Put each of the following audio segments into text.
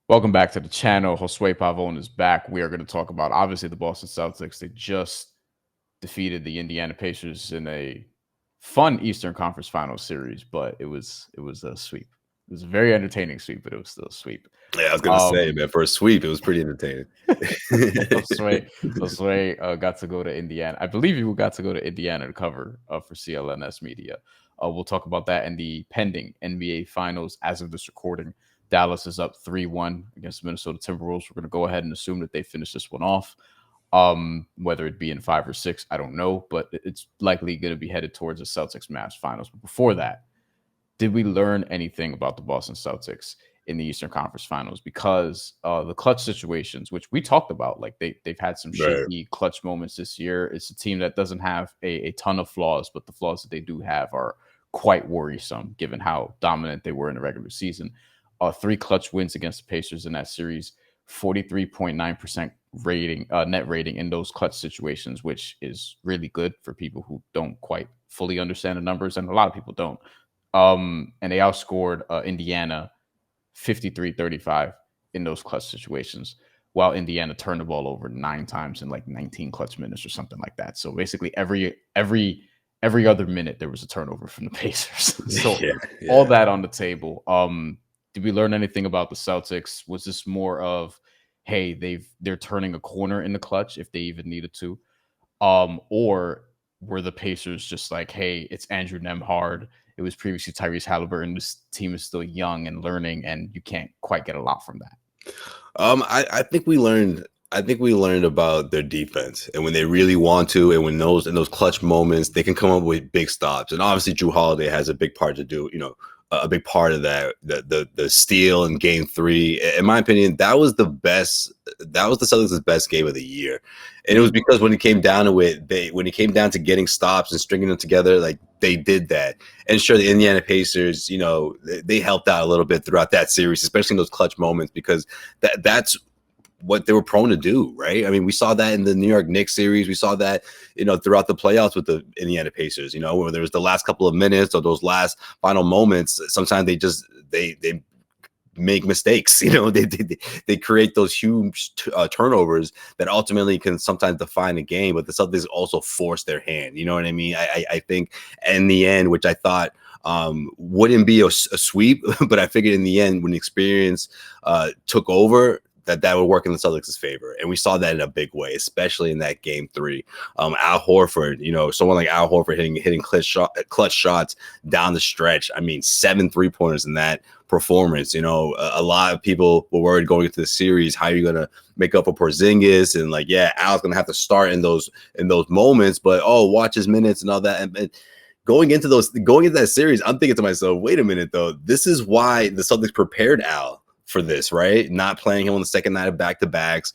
Welcome back to the channel. Josue Pavon is back. We are going to talk about obviously the Boston Celtics. They just defeated the Indiana Pacers in a fun Eastern Conference Finals series, but it was a sweep. It was a very entertaining sweep, but it was still a sweep. Yeah, I was gonna say, man, for a sweep, it was pretty entertaining. Josue got to go to Indiana. I believe you got to go to Indiana to cover for CLNS Media. We'll talk about that and the pending NBA Finals as of this recording. Dallas is up 3-1 against the Minnesota Timberwolves. We're going to go ahead and assume that they finish this one off. Whether it be in 5 or 6, I don't know, but it's likely going to be headed towards the Celtics Mavs Finals. But before that, did we learn anything about the Boston Celtics in the Eastern Conference Finals? Because the clutch situations, which we talked about, like they've had some Right. shaky clutch moments this year. It's a team that doesn't have a ton of flaws, but the flaws that they do have are quite worrisome given how dominant they were in the regular season. 3 clutch wins against the Pacers in that series, 43.9% rating, net rating in those clutch situations, which is really good for people who don't quite fully understand the numbers, and a lot of people don't. And they outscored Indiana 53-35 in those clutch situations, while Indiana turned the ball over 9 times in like 19 clutch minutes or something like that. So basically every other minute there was a turnover from the Pacers. So all that on the table. Did we learn anything about the Celtics? Was this more of, hey, they're turning a corner in the clutch if they even needed to? Or were the Pacers just like, hey, it's Andrew Nemhard. It was previously Tyrese Halliburton. This team is still young and learning, and you can't quite get a lot from that. I think we learned. I think we learned about their defense, and when they really want to, and when in those clutch moments, they can come up with big stops. And obviously, Drew Holiday has a big part to do. A big part of that, the steal in Game 3. In my opinion, that was the best. That was the Celtics' best game of the year, and it was because when it came down to it, when it came down to getting stops and stringing them together, like they did that. And sure, the Indiana Pacers, they helped out a little bit throughout that series, especially in those clutch moments, because that's what they were prone to do, right? I mean, we saw that in the New York Knicks series. We saw that, throughout the playoffs with the Indiana Pacers, where there was the last couple of minutes or those last final moments. Sometimes they make mistakes, they create those huge turnovers that ultimately can sometimes define a game, but the Celtics also force their hand. You know what I mean? I think in the end, which I thought wouldn't be a sweep, but I figured in the end when the experience took over, that would work in the Celtics' favor. And we saw that in a big way, especially in that Game 3. Al Horford, someone like Al Horford hitting clutch shots down the stretch. I mean, 7 3-pointers in that performance. A lot of people were worried going into the series, how are you going to make up for Porzingis? And like, yeah, Al's going to have to start in those moments, but watch his minutes and all that. And going into that series, I'm thinking to myself, wait a minute, though. This is why the Celtics prepared Al for this, right? Not playing him on the second night of back-to-backs,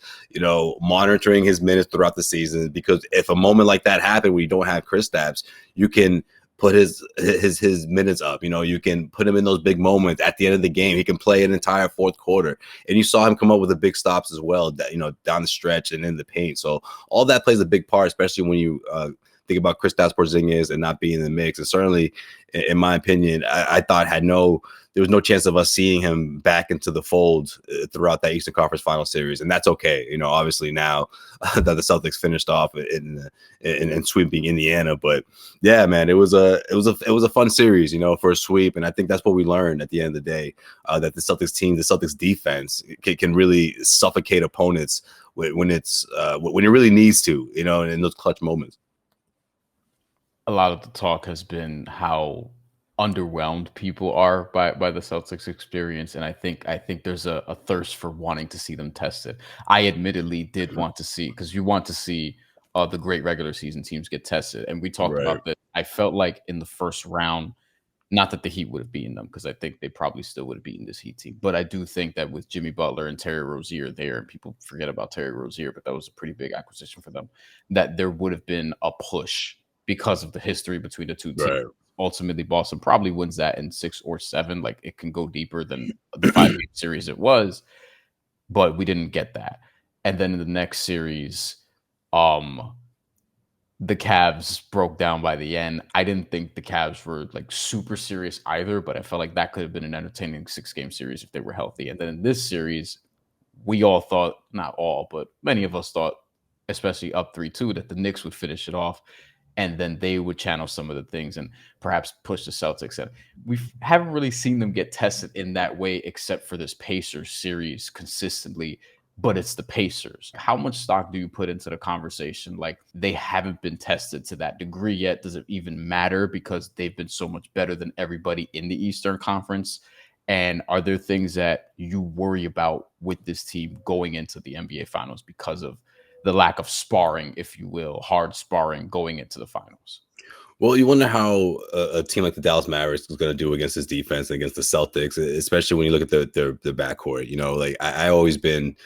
monitoring his minutes throughout the season, because if a moment like that happened where you don't have Kristaps, you can put his minutes up. You can put him in those big moments at the end of the game. He can play an entire fourth quarter. And you saw him come up with the big stops as well, down the stretch and in the paint. So all that plays a big part, especially when you think about Kristaps Porzingis and not being in the mix. And certainly, in my opinion, I thought there was no chance of us seeing him back into the fold throughout that Eastern Conference Final series, and that's okay. Obviously now that the Celtics finished off in sweeping Indiana, but yeah, man, it was a fun series, for a sweep, and I think that's what we learned at the end of the day, that the Celtics team, the Celtics defense can really suffocate opponents when it really needs to, in those clutch moments. A lot of the talk has been how underwhelmed people are by the Celtics experience, and I think there's a thirst for wanting to see them tested. I admittedly did want to see, because you want to see the great regular season teams get tested, and we talked about that. I felt like in the first round, not that the Heat would have beaten them, because I think they probably still would have beaten this Heat team, but I do think that with Jimmy Butler and Terry Rozier there, and people forget about Terry Rozier, but that was a pretty big acquisition for them, that there would have been a push because of the history between the two teams. Right. Ultimately, Boston probably wins that in 6 or 7. Like, it can go deeper than the 5-game series it was, but we didn't get that. And then in the next series, the Cavs broke down by the end. I didn't think the Cavs were like super serious either, but I felt like that could have been an entertaining 6-game series if they were healthy. And then in this series, we all thought, not all, but many of us thought, especially up 3-2, that the Knicks would finish it off and then they would channel some of the things and perhaps push the Celtics. And we haven't really seen them get tested in that way except for this Pacers series consistently, but it's the Pacers. How much stock do you put into the conversation? Like, they haven't been tested to that degree yet. Does it even matter because they've been so much better than everybody in the Eastern Conference? And are there things that you worry about with this team going into the NBA Finals because of the lack of sparring, if you will, hard sparring going into the finals? Well, you wonder how a team like the Dallas Mavericks is going to do against this defense and against the Celtics, especially when you look at their backcourt. You know, like I always been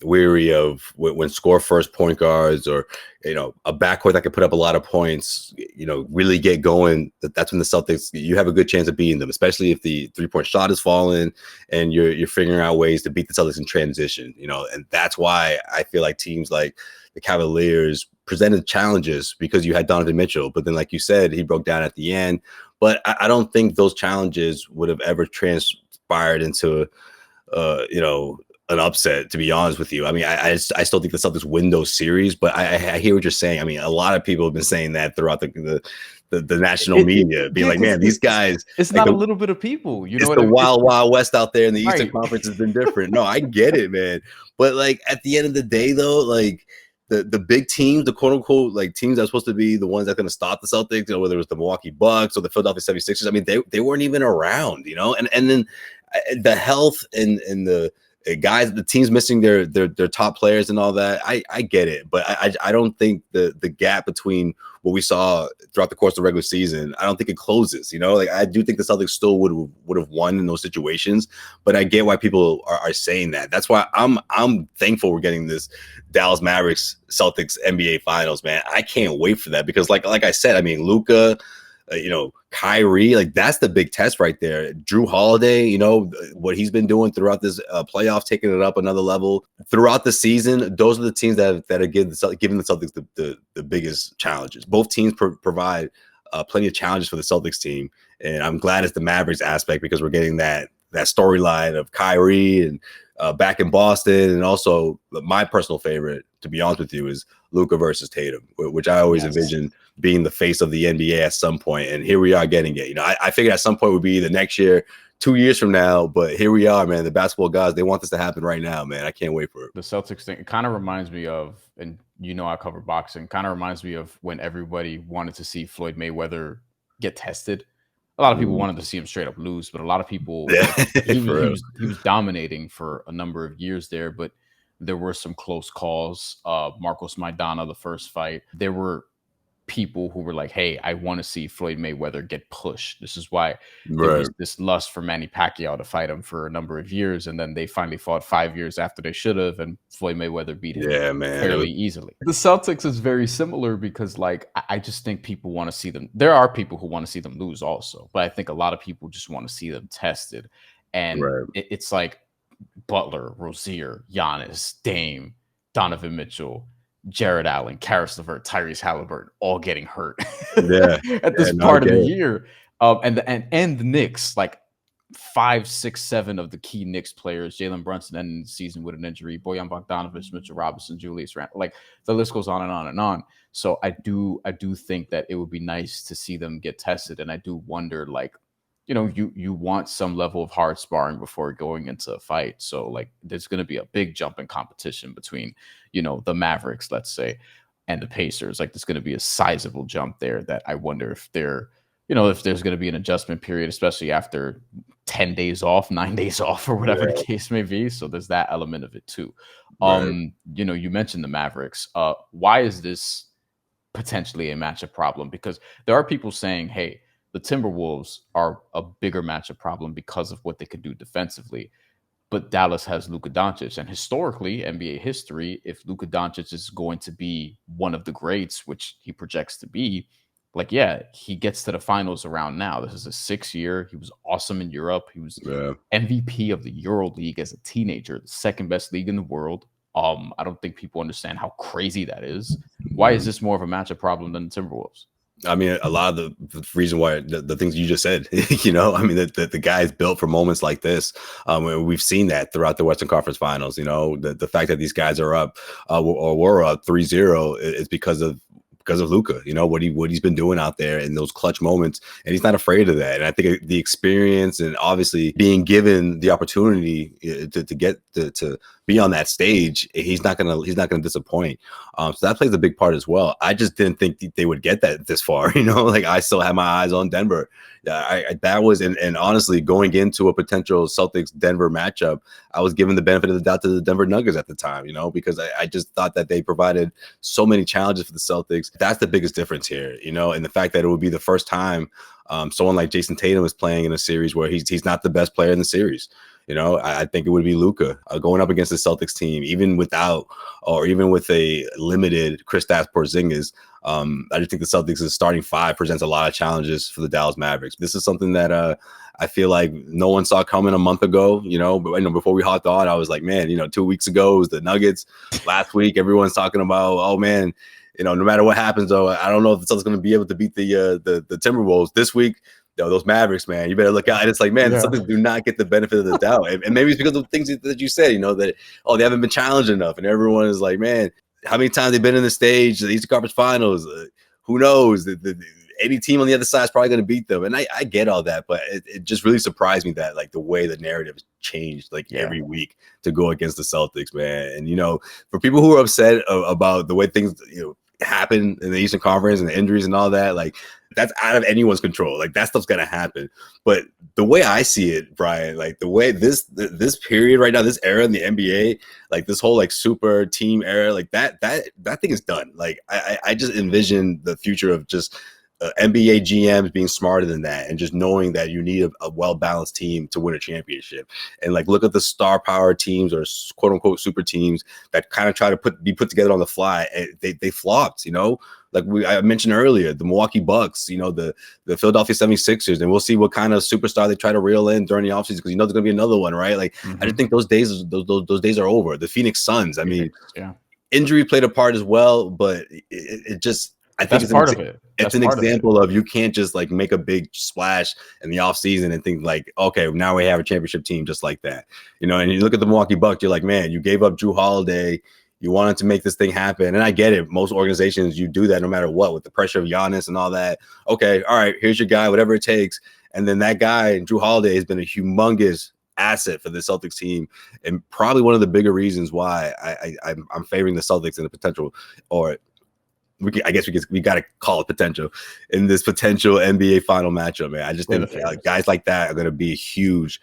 weary of when score first point guards or, you know, a backcourt that can put up a lot of points, you know, really get going. That's when the Celtics, you have a good chance of beating them, especially if the 3-point shot is falling and you're figuring out ways to beat the Celtics in transition, you know, and that's why I feel like teams like the Cavaliers presented challenges because you had Donovan Mitchell, but then, like you said, he broke down at the end. But I don't think those challenges would have ever transpired into, you know, an upset, to be honest with you. I mean, I still think the Celtics win those series, but I hear what you're saying. I mean, a lot of people have been saying that throughout the national media, being like, man, these guys. It's like not a little bit of people. You know it's what the I mean? wild west out there, and the Eastern Right. Conference has been different. No, I get it, man. But like at the end of the day, though, like the big teams, the quote unquote like teams that are supposed to be the ones that are going to stop the Celtics, you know, whether it was the Milwaukee Bucks or the Philadelphia 76ers, I mean, they weren't even around, you know, and then the health and the guys, the team's missing their top players and all that. I get it, but I don't think the gap between what we saw throughout the course of the regular season, I don't think it closes. You know, like I do think the Celtics still would have won in those situations, but I get why people are saying that. That's why I'm thankful we're getting this Dallas Mavericks Celtics NBA Finals, man. I can't wait for that because like I said, I mean, Luka, you know, Kyrie, like that's the big test right there. Drew Holiday, you know, what he's been doing throughout this playoff, taking it up another level throughout the season. Those are the teams that are giving the Celtics the biggest challenges. Both teams provide plenty of challenges for the Celtics team, and I'm glad it's the Mavericks aspect because we're getting that storyline of Kyrie and back in Boston, and also my personal favorite, to be honest with you, is Luka versus Tatum, which I always envisioned being the face of the NBA at some point, and here we are getting it. You know, I figured at some point would be the next year, 2 years from now, but here we are, man. The basketball gods, they want this to happen right now, man. I can't wait for it. The Celtics thing, it kind of reminds me of, and you know I cover boxing, kind of reminds me of when everybody wanted to see Floyd Mayweather get tested. A lot of people wanted to see him straight up lose, but a lot of people, he was dominating for a number of years there, but there were some close calls. Marcos Maidana, the first fight, there were people who were like, hey, I want to see Floyd Mayweather get pushed. This is why there was this lust for Manny Pacquiao to fight him for a number of years. And then they finally fought 5 years after they should have. And Floyd Mayweather beat him fairly easily. The Celtics is very similar because like, I just think people want to see them. There are people who want to see them lose also, but I think a lot of people just want to see them tested. And it's like Butler, Rozier, Giannis, Dame, Donovan Mitchell, Jared Allen, Karis LeVert, Tyrese Halliburton, all getting hurt at this part of the year. And the Knicks, like 5, 6, 7 of the key Knicks players, Jalen Brunson ending the season with an injury, Bojan Bogdanovic, Mitchell Robinson, Julius Randle, like the list goes on and on and on. So I do think that it would be nice to see them get tested. And I do wonder, like, you know, you want some level of hard sparring before going into a fight. So like there's going to be a big jump in competition between, you know, the Mavericks, let's say, and the Pacers. Like there's going to be a sizable jump there that I wonder if if there's going to be an adjustment period, especially after 10 days off, 9 days off, or whatever the case may be. So there's that element of it too. You know, you mentioned the Mavericks. Why is this potentially a matchup problem? Because there are people saying, hey, the Timberwolves are a bigger matchup problem because of what they can do defensively. But Dallas has Luka Doncic. And historically, NBA history, if Luka Doncic is going to be one of the greats, which he projects to be, like, yeah, he gets to the finals around now. This is his 6th year. He was awesome in Europe. He was MVP of the Euro League as a teenager, the second best league in the world. I don't think people understand how crazy that is. Why is this more of a matchup problem than the Timberwolves? I mean, a lot of the reason why the things you just said, I mean, the guy is built for moments like this. We've seen that throughout the Western Conference Finals. The fact that these guys are up or were up 3-0 is because of Luka, what he's been doing out there in those clutch moments, and he's not afraid of that. And I think the experience and obviously being given the opportunity to get to be on that stage, he's not gonna disappoint. So that plays a big part as well. I just didn't think they would get that this far. Like I still had my eyes on Denver. That was and honestly, going into a potential Celtics Denver matchup, I was given the benefit of the doubt to the Denver Nuggets at the time. Because I just thought that they provided so many challenges for the Celtics. That's the biggest difference here. And the fact that it would be the first time someone like Jason Tatum is playing in a series where he's not the best player in the series. I think it would be Luka going up against the Celtics team, even with a limited Kristaps Porzingis. I just think the Celtics' starting five presents a lot of challenges for the Dallas Mavericks. This is something that I feel like no one saw coming a month ago. But before we hopped on, I was like, man, 2 weeks ago it was the Nuggets. Last week, everyone's talking about, oh man, no matter what happens, though, I don't know if the Celtics going to be able to beat the Timberwolves this week. Those Mavericks, man, you better look out. And it's like, man, the Celtics do not get the benefit of the doubt. And maybe it's because of the things that you said, that, they haven't been challenged enough. And everyone is like, man, how many times they've been in the stage, the Eastern Conference Finals? Who knows? Any team on the other side is probably going to beat them. And I get all that, but it just really surprised me that, like, the way the narrative has changed, every week to go against the Celtics, man. And, for people who are upset about the way things, happen in the Eastern Conference and the injuries and all that, like, that's out of anyone's control. Like, that stuff's gonna happen. But the way I see it, Brian, like the way this period right now, this era in the NBA, like this whole like super team era, like that thing is done. Like I just envision the future of just NBA GMs being smarter than that, and just knowing that you need a well-balanced team to win a championship. And like, look at the star power teams or quote unquote super teams that kind of try to be put together on the fly. And they flopped, like I mentioned earlier, the Milwaukee Bucks, the Philadelphia 76ers, and we'll see what kind of superstar they try to reel in during the offseason, because there's going to be another one, right? Like, I just think those days are over. The Phoenix Suns, I mean, injury played a part as well, but it just, I think it's part of it. It's an example of you can't just like make a big splash in the offseason and think like, okay, now we have a championship team just like that. And you look at the Milwaukee Bucks, you're like, man, you gave up Jrue Holiday. You wanted to make this thing happen. And I get it. Most organizations, you do that no matter what, with the pressure of Giannis and all that. Okay, all right, here's your guy, whatever it takes. And then that guy, Jrue Holiday, has been a humongous asset for the Celtics team, and probably one of the bigger reasons why I'm favoring the Celtics in the potential, or I guess we got to call it potential, in this potential NBA final matchup, man. I just think guys like that are going to be huge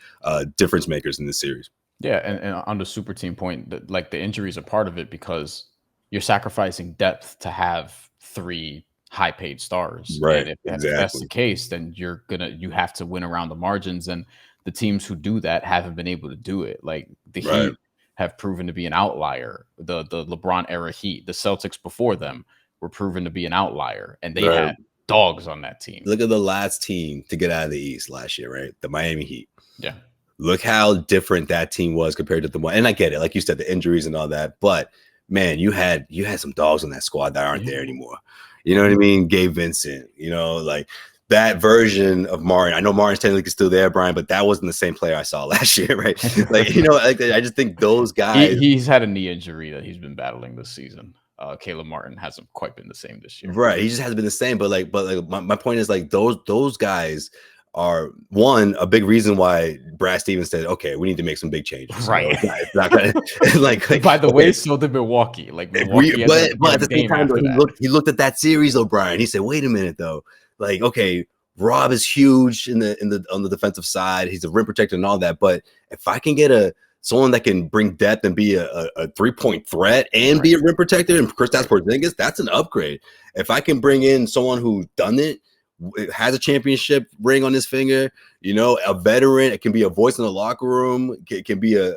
difference makers in this series. Yeah, and on the super team point, like the injuries are part of it, because you're sacrificing depth to have three high-paid stars. Right. And if that's the case, then you have to win around the margins, and the teams who do that haven't been able to do it. Like the Heat have proven to be an outlier. The LeBron era Heat, the Celtics before them were proven to be an outlier, and they had dogs on that team. Look at the last team to get out of the East last year, right? The Miami Heat. Yeah. Look how different that team was compared to the one. And I get it, like you said, the injuries and all that. But man, you had some dogs on that squad that aren't there anymore. You know what I mean? Gabe Vincent, like that version of Martin. I know Martin's technically still there, Brian, but that wasn't the same player I saw last year, right? Like, I just think those guys. He's had a knee injury that he's been battling this season. Caleb Martin hasn't quite been the same this year. Right. He just hasn't been the same. But my point is, like, those guys are a big reason why Brad Stevens said, okay, we need to make some big changes. Right. It's not gonna, like by the way, so did Milwaukee. Like Milwaukee, but at the same time, he looked at that series, O'Brien. He said, wait a minute though. Like, okay, Rob is huge on the defensive side. He's a rim protector and all that. But if I can get someone that can bring depth and be a 3-point threat and be a rim protector, and Kristaps Porzingis, that's an upgrade. If I can bring in someone who's done it, has a championship ring on his finger, a veteran, it can be a voice in the locker room, it can be a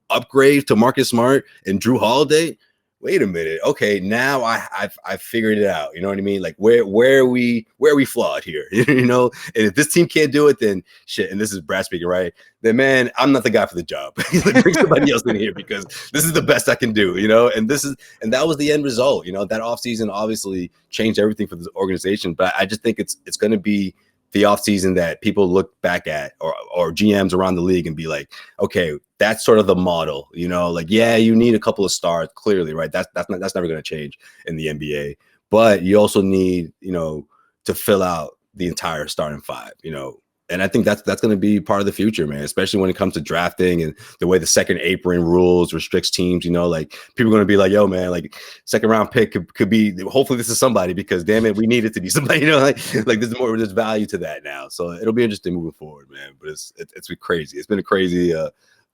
upgrade to Marcus Smart and Jrue Holiday. wait a minute, okay, now I figured it out. You know what I mean? Like where are we flawed here? You know, and if this team can't do it, then shit. And this is Brad speaking, right? Then man, I'm not the guy for the job. Like, bring somebody else in here because this is the best I can do. You know, and that was the end result. You know, that offseason obviously changed everything for this organization. But I just think it's going to be the offseason that people look back at, or GMs around the league, and be like, okay, that's sort of the model, you know, like, yeah, you need a couple of stars, clearly, right? That's never going to change in the NBA, but you also need, you know, to fill out the entire starting five, you know. And I think that's going to be part of the future, man, especially when it comes to drafting and the way the second apron rules restricts teams. You know, like people are going to be like, yo, man, like second round pick could be, hopefully this is somebody, because damn it, we need it to be somebody, you know, like there's value to that now. So it'll be interesting moving forward, man. But it's been crazy. It's been a crazy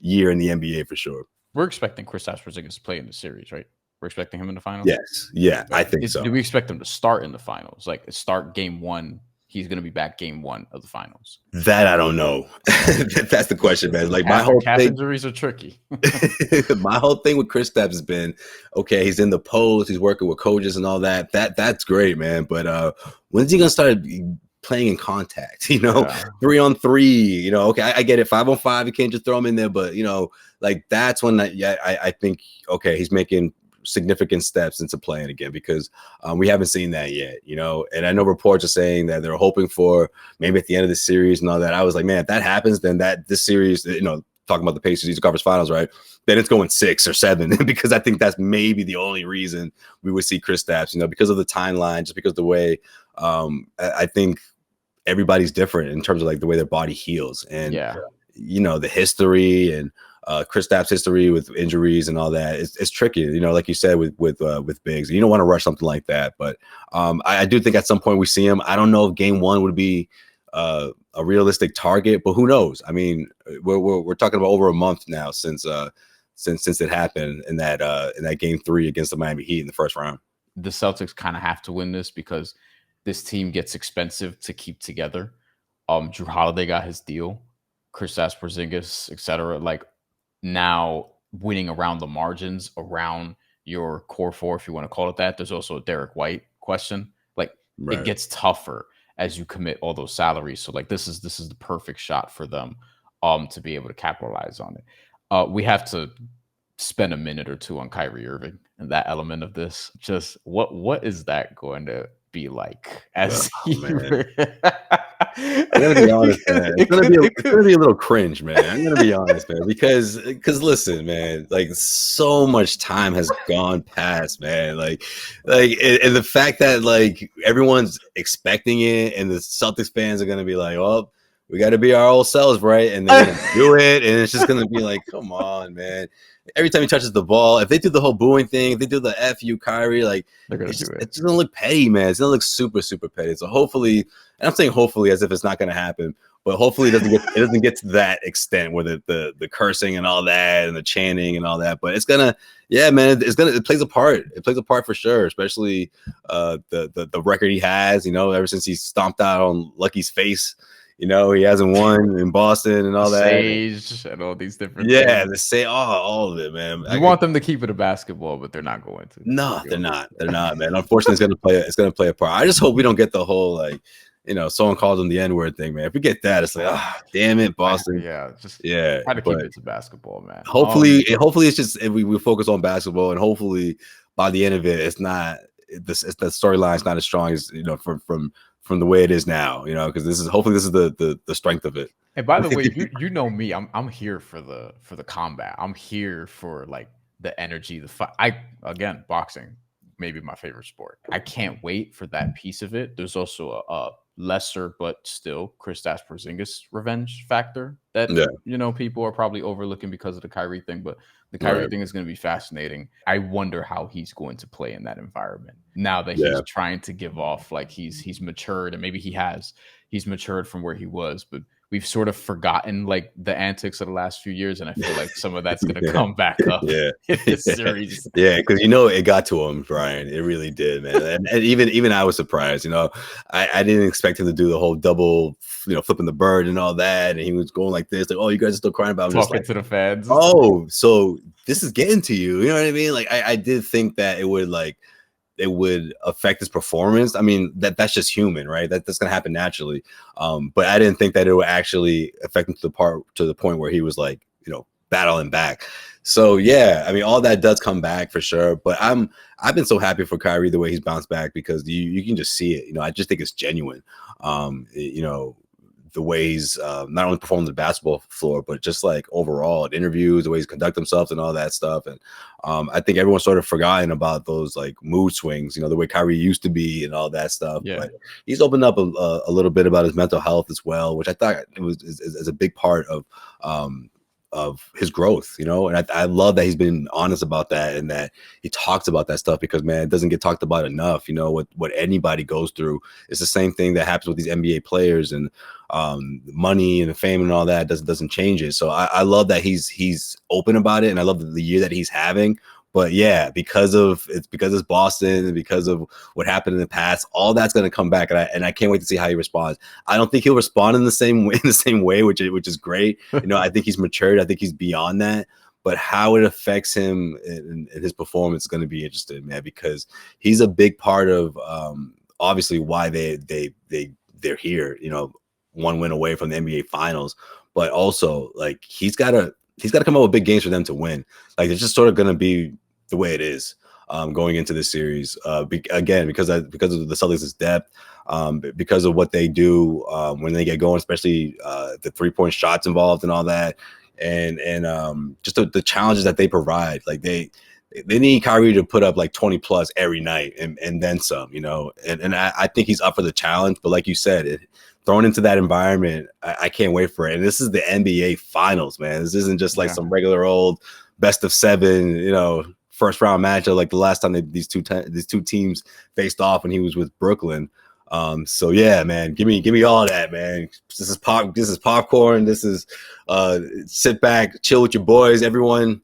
year in the NBA for sure. We're expecting Kristaps Porzingis to play in the series, right? We're expecting him in the finals? Yes. Yeah, I think so. Do we expect him to start in the finals? Like start game one? He's going to be back game one of the finals. That I don't know. That's the question, man. Like my whole thing, injuries are tricky. My whole thing with Kristaps has been, okay, he's in the post, he's working with coaches and all that. That's great, man. But when's he gonna start playing in contact? You know, 3-on-3. You know, okay, I get it. 5-on-5, you can't just throw him in there. But you know, like that's when I think, okay, he's making significant steps into playing again, because we haven't seen that yet, you know. And I know reports are saying that they're hoping for maybe at the end of the series and all that. I was like, man, if that happens, then this series, you know, talking about the Pacers Eastern Conference Finals, right? Then it's going 6 or 7 because I think that's maybe the only reason we would see Kristaps, you know, because of the timeline, just because of the way I think everybody's different in terms of like the way their body heals, and you know, the history and Kristaps' history with injuries and all that. It's tricky, you know, like you said with bigs. You don't want to rush something like that, but I do think at some point we see him. I don't know if game one would be a realistic target, but who knows? I mean, we're talking about over a month now since it happened in that game 3 against the Miami Heat in the first round. The Celtics kind of have to win this because this team gets expensive to keep together. Drew Holiday got his deal, Kristaps Porzingis, etc. Like, now winning around the margins, around your core 4, if you want to call it that. There's also a Derek White question. Like, It gets tougher as you commit all those salaries. So like this is the perfect shot for them to be able to capitalize on it. We have to spend a minute or two on Kyrie Irving and that element of this. Just what is that going to be like as I'm gonna be honest, man. It's gonna be a little cringe, man. I'm gonna be honest, man, because listen, man, like so much time has gone past, man. Like, and the fact that like everyone's expecting it, and the Celtics fans are gonna be like, "Oh, we got to be our old selves, right?" And they're gonna do it, and it's just gonna be like, "Come on, man." Every time he touches the ball, if they do the whole booing thing, if they do the F you Kyrie, like they're gonna do it. It's gonna look petty, man. It's gonna look super, super petty. So hopefully, and I'm saying hopefully as if it's not gonna happen, but hopefully it doesn't get to that extent where the cursing and all that and the chanting and all that. But it's gonna, yeah, man, it plays a part. It plays a part for sure, especially the record he has, you know, ever since he stomped out on Lucky's face. You know, he hasn't won in Boston and all that. Sage and all these different things. All of it, man. You want them to keep it a basketball, but they're not going to. No, they're not. They're not, man. Unfortunately, it's gonna play a part. I just hope we don't get the whole like, you know, someone calls them the N-word thing, man. If we get that, it's like, damn it, Boston. Try to keep it to basketball, man. Hopefully it's just if we focus on basketball, and hopefully by the end of it, it's not the storyline's not as strong as, you know, from the way it is now, you know, because this is the strength of it. And by the way, you know me, I'm here for the combat. I'm here for like the energy, the fight. Again, boxing, maybe my favorite sport. I can't wait for that piece of it. There's also a lesser but still Kristaps Porzingis revenge factor that you know, people are probably overlooking because of the Kyrie thing, but the Kyrie thing is going to be fascinating. I wonder how he's going to play in that environment now that he's trying to give off like he's matured, and maybe he's matured from where he was, but we've sort of forgotten like the antics of the last few years, and I feel like some of that's going to come back up Yeah, in this series. yeah, because it got to him, Brian. It really did, man. And even I was surprised. I didn't expect him to do the whole double, flipping the bird and all that, and he was going like this, like, "Oh, you guys are still crying about." I'm just Talking like, to the fans. "Oh, so this is getting to you." You know what I mean? Like, I did think that it would affect his performance. I mean, that's just human, right? That's gonna happen naturally. But I didn't think that it would actually affect him to the point where he was like, battling back. So yeah, I mean, all that does come back for sure. But I've been so happy for Kyrie the way he's bounced back, because you can just see it. I just think it's genuine. The way he's not only performed on the basketball floor, but just like overall in interviews, the way he's conduct himself and all that stuff. And I think everyone's sort of forgotten about those like mood swings, the way Kyrie used to be and all that stuff. Yeah. But he's opened up a little bit about his mental health as well, which I thought is a big part of his growth, and I love that he's been honest about that, and that he talks about that stuff, because man, it doesn't get talked about enough. What anybody goes through. It's the same thing that happens with these NBA players, and money and the fame and all that doesn't change it. So I love that he's open about it, and I love the year that he's having. But yeah, because it's Boston, and because of what happened in the past, all that's going to come back, and I can't wait to see how he responds. I don't think he'll respond in the same way, which is great. I think he's matured. I think he's beyond that. But how it affects him in his performance is going to be interesting, man, because he's a big part of obviously why they're here. One win away from the NBA Finals, but also like he's got to come up with big games for them to win. Like, it's just sort of going to be the way it is going into this series. Again, because of the Celtics' depth, because of what they do when they get going, especially the 3-point shots involved and all that, and just the challenges that they provide. Like they need Kyrie to put up like 20 plus every night and then some. And I think he's up for the challenge. But like you said, thrown into that environment, I can't wait for it. And this is the NBA Finals, man. This isn't just like some regular old best of 7, first round matchup like the last time these two teams faced off when he was with Brooklyn. So yeah, man, give me all that, man. This is popcorn. This is sit back, chill with your boys. Everyone,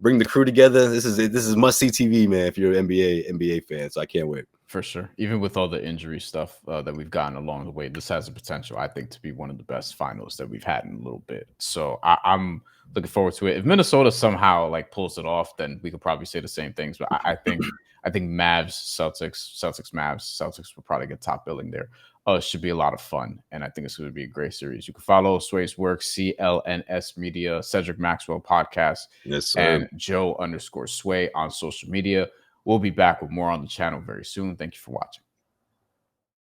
bring the crew together. This is must see TV, man. If you're an NBA fan, so I can't wait. For sure. Even with all the injury stuff that we've gotten along the way, this has the potential, I think, to be one of the best finals that we've had in a little bit. So I'm looking forward to it. If Minnesota somehow like pulls it off, then we could probably say the same things. But I think Mavs, Celtics, Mavs, Celtics will probably get top billing there. It should be a lot of fun, and I think it's going to be a great series. You can follow Sway's work, CLNS Media, Cedric Maxwell Podcast, yes, sir. and Joe_Sway on social media. We'll be back with more on the channel very soon. Thank you for watching.